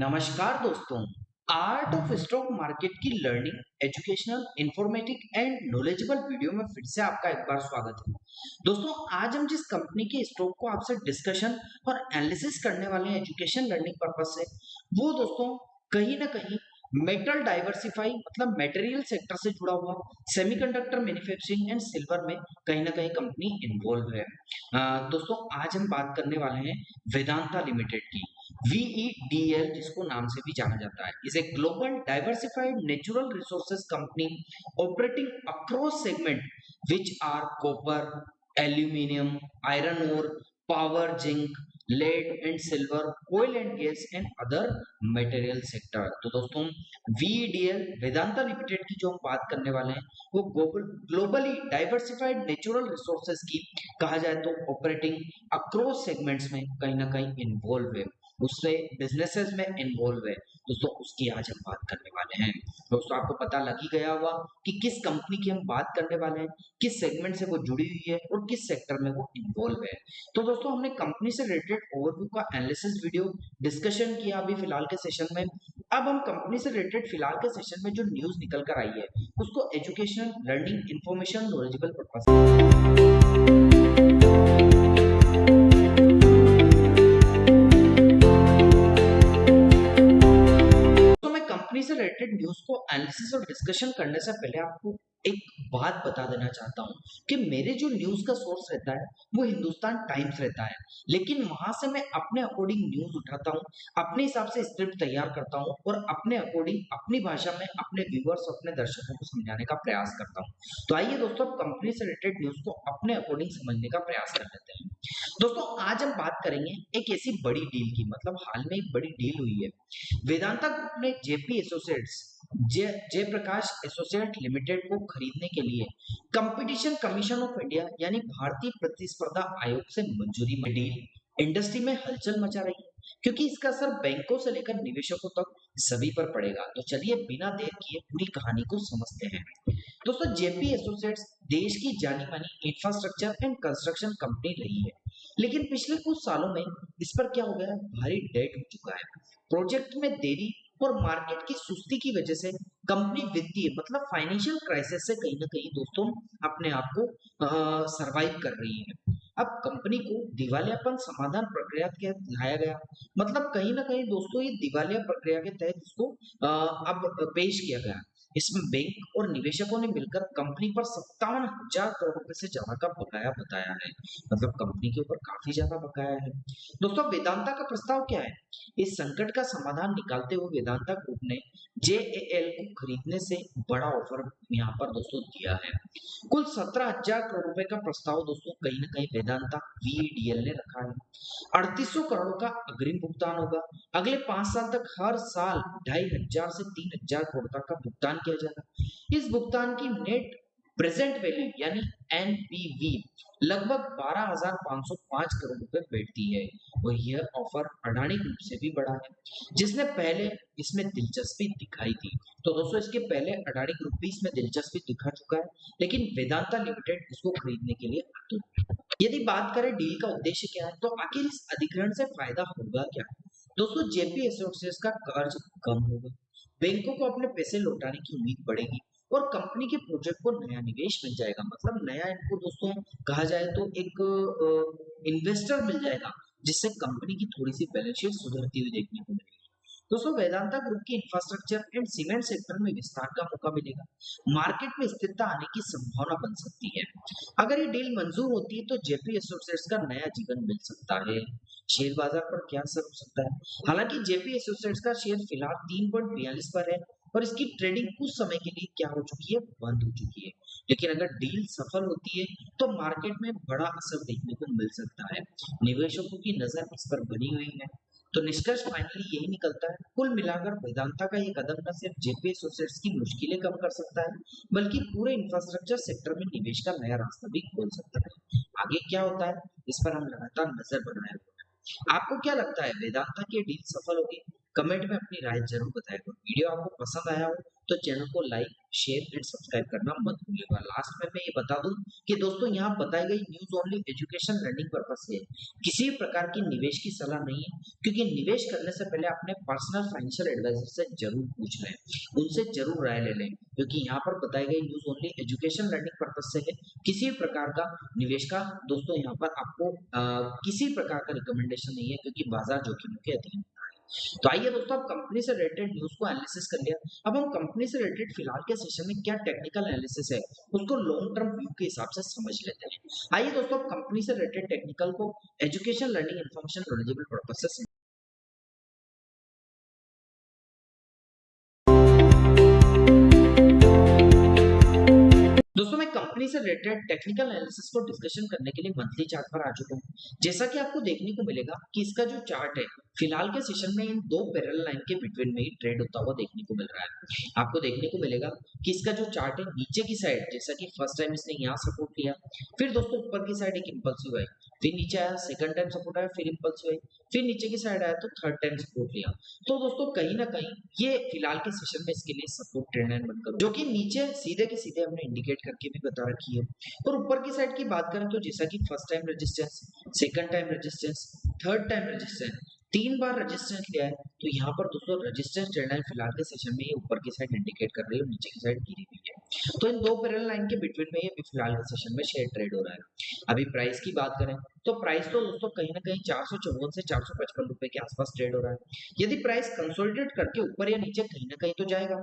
नमस्कार दोस्तों। Art of stock market की learning, educational, informative and knowledgeable video में फिर से आपका एक बार स्वागत है। दोस्तों, आज हम जिस कंपनी के स्टॉक को आपसे डिस्कशन और एनालिसिस करने वाले हैं एजुकेशन लर्निंग पर्पस से, वो दोस्तों कहीं ना कहीं मेटल डाइवर्सिफाई मतलब मटेरियल सेक्टर से जुड़ा हुआ सेमीकंडक्टर मैन्युफैक्चरिंग एंड सिल्वर में कहीं ना कहीं कंपनी इन्वॉल्व है। दोस्तों, आज हम बात करने वाले हैं वेदांता लिमिटेड की। VEDL, जिसको नाम से भी जाना जाता है, is a global diversified natural resources company operating across segment which are copper, aluminum, iron ore, power, zinc, lead and silver, oil and gas and other material sector। तो दोस्तों, VEDL वेदांता लिमिटेड की जो हम बात करने वाले हैं वो ग्लोबली डाइवर्सिफाइड नेचुरल रिसोर्सेज की कहा जाए तो ऑपरेटिंग अक्रॉस सेगमेंट्स में कहीं ना कहीं इन्वॉल्व है, उससे बिजनेसेस में इन्वॉल्व है। दोस्तों, उसकी आज हम बात करने वाले हैं। दोस्तों, आपको पता लग ही गया होगा कि किस कंपनी की हम बात करने वाले हैं, किस सेगमेंट से वो जुड़ी हुई है और किस सेक्टर में वो इन्वॉल्व है। तो दोस्तों, हमने कंपनी से रिलेटेड ओवरव्यू का एनालिसिस वीडियो डिस्कशन किया अभी फिलहाल के सेशन में। अब हम कंपनी से रिलेटेड फिलहाल के सेशन में जो न्यूज निकल कर आई है उसको educational, learning, information, knowledgeable purpose तो मैं कंपनी से रिलेटेड न्यूज को एनालिसिस और डिस्कशन करने से पहले आपको एक बात बता देना चाहता हूं कि मेरे जो न्यूज का सोर्स रहता है वो हिंदुस्तान टाइम्स रहता है, लेकिन वहां से मैं अपने अकॉर्डिंग न्यूज उठाता हूं, अपने हिसाब से स्क्रिप्ट तैयार करता हूं और अपने अकॉर्डिंग अपनी भाषा में अपने व्यूअर्स, अपने दर्शकों को समझाने का प्रयास करता हूं। तो आइए दोस्तों, कंपनी से रिलेटेड न्यूज को अपने अकॉर्डिंग समझने का प्रयास कर लेते हैं। दोस्तों, आज हम बात करेंगे एक ऐसी बड़ी डील की, मतलब हाल में एक बड़ी डील हुई है। वेदांता ग्रुप ने JP associates, Jaiprakash associate limited को खरीदने के लिए कंपटीशन कमीशन ऑफ इंडिया यानी भारतीय प्रतिस्पर्धा आयोग से मंजूरी मिली। डील इंडस्ट्री में हलचल मचा रही है क्योंकि इसका असर बैंकों से लेकर निवेशकों तक सभी पर पड़ेगा। तो चलिए बिना देर किए पूरी कहानी को समझते हैं। दोस्तों, जेपी एसोसिएट्स देश की जानी मानी इंफ्रास्ट्रक्चर एंड कंस्ट्रक्शन कंपनी रही है, लेकिन पिछले कुछ सालों में इस पर क्या हो गया है, भारी डेट हो चुका है। प्रोजेक्ट में देरी और मार्केट की सुस्ती की वजह से कंपनी वित्तीय मतलब फाइनेंशियल क्राइसिस से कहीं ना कहीं दोस्तों अपने आप को सरवाइव कर रही है। अब कंपनी को दिवालियापन समाधान प्रक्रिया के तहत लाया गया, मतलब कहीं ना कहीं दोस्तों ये दिवालिया प्रक्रिया के तहत इसको अब पेश किया गया। इसमें बैंक और निवेशकों ने मिलकर कंपनी पर 57,000 करोड़ रुपए से ज्यादा का बकाया बताया है, मतलब कंपनी के ऊपर काफी ज्यादा बकाया है। दोस्तों, वेदांता का प्रस्ताव क्या है? इस संकट का समाधान निकालते हुए वेदांता ग्रुप ने जेएएल को खरीदने से बड़ा ऑफर यहाँ पर दोस्तों दिया है। कुल 17,000 करोड़ रुपए का प्रस्ताव दोस्तों कहीं ना कहीं वेदांता वीडीएल ने रखा है। 3800 करोड़ का अग्रिम भुगतान होगा। अगले 5 साल तक हर साल 2,500 से 3,000 करोड़ तक का भुगतान किया जाएगा। इस भुगतान की नेट प्रेजेंट वैल्यू यानी एनपीवी लगभग 12,505 करोड़ रुपए बैठती है और यह ऑफर अडानी ग्रुप से भी बड़ा है, जिसने पहले इसमें दिलचस्पी दिखाई थी। तो दोस्तों, इसके पहले अडानी ग्रुप भी इसमें दिलचस्पी दिखा चुका है, लेकिन वेदांता लिमिटेड इसको खरीदने के लिए आतुर है। यदि बात करें डील का उद्देश्य क्या है, तो आखिर इस अधिग्रहण से फायदा होगा क्या? दोस्तों, जेपी एसोसिएट्स का कर्ज कम होगा, बैंकों को अपने पैसे लौटाने की उम्मीद बढ़ेगी और कंपनी के प्रोजेक्ट को नया निवेश मिल जाएगा, मतलब नया इनको दोस्तों कहा जाए तो एक इन्वेस्टर मिल जाएगा, जिससे कंपनी की थोड़ी सी बैलेंस शीट सुधरती हुई देखने को मिलेगी। दोस्तों, वेदांता ग्रुप की इंफ्रास्ट्रक्चर एंड सीमेंट सेक्टर में विस्तार का मौका मिलेगा, मार्केट में स्थिरता आने की संभावना बन सकती है। अगर ये डील मंजूर होती है तो जेपी एसोसिएट्स का नया जीवन मिल सकता है। शेयर बाजार पर क्या असर हो सकता है? हालांकि जेपी एसोसिएट्स का शेयर फिलहाल 3.42 पर है और इसकी ट्रेडिंग कुछ समय के लिए क्या हो चुकी है, बंद हो चुकी है, लेकिन अगर डील सफल होती है तो मार्केट में बड़ा असर देखने को मिल सकता है। निवेशकों की नजर इस पर बनी हुई है। तो निष्कर्ष फाइनली यही निकलता है, कुल मिलाकर वेदांता का ये कदम न सिर्फ जेपी एसोसिएट्स की मुश्किलें कम कर सकता है, बल्कि पूरे इंफ्रास्ट्रक्चर सेक्टर में निवेश का नया रास्ता भी खोल सकता है। आगे क्या होता है इस पर हम लगातार नजर बनाए हुए हैं। आपको क्या लगता है, वेदांता की डील सफल होगी? कमेंट में अपनी राय जरूर बताएगा। वीडियो आपको पसंद आया हो तो चैनल को लाइक, शेयर एंड सब्सक्राइब करना मत भूलिएगा। लास्ट में मैं ये बता दूं कि दोस्तों यहाँ बताई गई news only education learning purpose से किसी भी प्रकार की निवेश की सलाह नहीं है, क्योंकि निवेश करने से पहले अपने पर्सनल फाइनेंशियल एडवाइजर से जरूर पूछ लें, उनसे जरूर राय ले लें, क्योंकि यहाँ पर बताई गई news only education learning purpose से है। किसी भी प्रकार का निवेश का दोस्तों यहाँ पर आपको किसी प्रकार का रिकमेंडेशन नहीं है, क्योंकि बाजार जोखिमों के अधीन है। तो आइए दोस्तों, अब कंपनी से रिलेटेड न्यूज को एनालिसिस कर लिया। अब हम कंपनी से रिलेटेड फिलहाल के सेशन में क्या टेक्निकल एनालिसिस है उसको लॉन्ग टर्म व्यू के हिसाब से समझ लेते हैं। आइए दोस्तों, कंपनी से रिलेटेड टेक्निकल को education, learning, information, knowledgeable purpose से दोस्तों मैं कंपनी से रिलेटेड टेक्निकल एनालिसिस को डिस्कशन करने के लिए मंथली चार्ट पर आ चुका हूं। जैसा कि आपको देखने को मिलेगा कि इसका जो चार्ट है फिलहाल के सेशन में इन दो पैरेलल लाइन के बिटवीन में ही ट्रेड होता हुआ देखने को मिल रहा है। आपको देखने को मिलेगा कि इसका जो चार्ट है नीचे की साइड, जैसा कि फर्स्ट टाइम इसने यहाँ सपोर्ट लिया, फिर दोस्तों ऊपर की साइड एक इंपल्सिव है, फिर नीचे आया, सेकंड टाइम सपोर्ट आया, फिर इंपल्सिव है, फिर नीचे की साइड आया तो थर्ड टाइम सपोर्ट लिया। तो दोस्तों कहीं ना कहीं ये फिलहाल के सेशन में इसके लिए सपोर्ट ट्रेंड लाइन बनकर जो कि नीचे सीधे के सीधे हमने इंडिकेट करके भी बता रखी है। और ऊपर की साइड की बात करें तो जैसा कि first time resistance, second time resistance, third time resistance, 3 बार रेजिस्टेंस लिया है। तो यहाँ पर दोस्तों रेजिस्टेंस ट्रेंड लाइन फिलहाल के सेशन में ये ऊपर की साइड इंडिकेट कर रही है और नीचे की साइड गिरी हुई है। तो इन दो पैरेलल लाइन के बिटवीन में ये फिलहाल के सेशन में शेयर ट्रेड हो रहा है। अभी प्राइस की बात करें तो प्राइस तो दोस्तों कहीं ना कहीं 454 से 455 रुपए के आसपास ट्रेड हो रहा है। यदि प्राइस कंसोलिडेट करके ऊपर या नीचे कहीं ना कहीं तो जाएगा।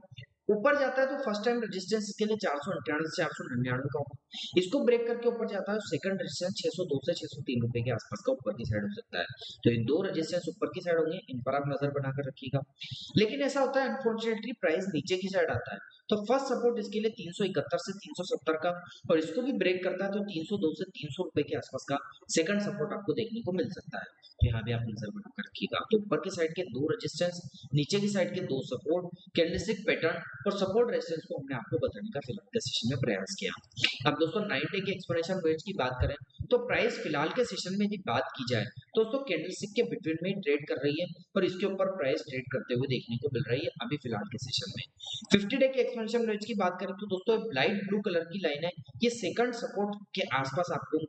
ऊपर जाता है तो फर्स्ट टाइम रेजिस्टेंस इसके लिए 498 से 499 का होगा। इसको ब्रेक करके ऊपर जाता है सेकंड रेजिस्टेंस 602 से 603 रुपए के आसपास का ऊपर की साइड हो सकता है। तो ये दो रेजिस्टेंस ऊपर की साइड होंगे, इन पर आप नजर बनाकर रखिएगा। लेकिन ऐसा होता है अनफॉर्चुनेटली प्राइस नीचे की साइड आता है तो फर्स्ट सपोर्ट इसके लिए 371 से 370 का, और इसको भी ब्रेक करता है तो 302 से 300 रुपए के आसपास का सेकंड सपोर्ट आपको देखने को मिल सकता है। तो यहाँ भी आप नजर बनाकर रखिएगा। तो ऊपर की साइड के दो रेजिस्टेंस, नीचे की साइड के दो सपोर्ट, कैंडलस्टिक पैटर्न और सपोर्ट रेजिस्टेंस को हमने आपको बताने का फिलहाल के सेशन में प्रयास किया। अब दोस्तों 9 डे के एक्सपोनेंशियल वेव्स की बात करें तो प्राइस फिलहाल के सेशन में यदि बात की जाए तो दोस्तों कैंडलस्टिक के बिटवीन में ट्रेड कर रही है और इसके ऊपर प्राइस ट्रेड करते हुए देखने को मिल रही है अभी फिलहाल के सेशन में। 50 डे के एक्सपोनेंशियल वेव्स की बात करें तो दोस्तों लाइट ब्लू कलर की लाइन है, ये सेकंड सपोर्ट के आसपास आपको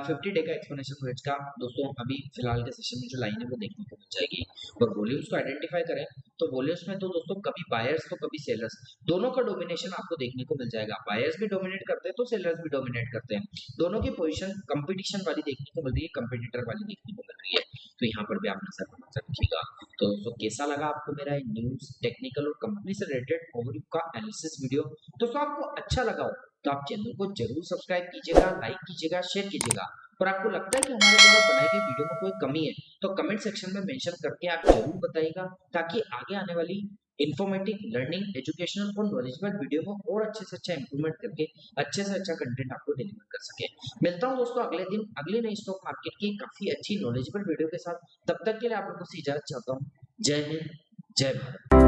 50 डे का एक्सपोनेंशियल वेव्स का दोस्तों अभी फिलहाल के सेशन में जो लाइन है वो देखने को मिल जाएगी। और वॉल्यूम्स को आइडेंटिफाई करें तो वॉल्यूम्स में तो दोस्तों कभी बायर्स तो कभी सेलर्स, दोनों का डोमिनेशन आपको देखने को मिल जाएगा। बायर्स भी डोमिनेट करते हैं तो सेलर्स भी डोमिनेट करते हैं, दोनों की पोजीशन कंपटीशन वाली देखने को मिल रही है, कंपटीटर वाली देखने को मिल रही है। तो यहाँ पर भी आप नजर बना रखिएगा। तो दोस्तों कैसा लगा आपको मेरा न्यूज, टेक्निकल और कंपनी से रिलेटेड ओवरव्यू का एनालिसिस वीडियो? दोस्तों आपको अच्छा लगा हो तो आप चैनल को जरूर सब्सक्राइब कीजिएगा, लाइक कीजिएगा, शेयर कीजिएगा। और आपको लगता है कि हमारे द्वारा बनाई गई वीडियो में कोई कमी है तो कमेंट सेक्शन में मेंशन करके आप जरूर बताइएगा, ताकि आगे आने वाली इन्फॉर्मेटिव, लर्निंग, एजुकेशनल और नॉलेजेबल वीडियो को और अच्छे से अच्छा इंप्रूवमेंट करके अच्छे से अच्छा कंटेंट आपको डिलीवर कर सके। मिलता हूं दोस्तों अगले दिन अगले नई स्टॉक मार्केट की काफी अच्छी नॉलेजेबल वीडियो के साथ। तब तक के लिए आप लोगों से इजाजत चाहता हूँ। जय हिंद, जय भारत।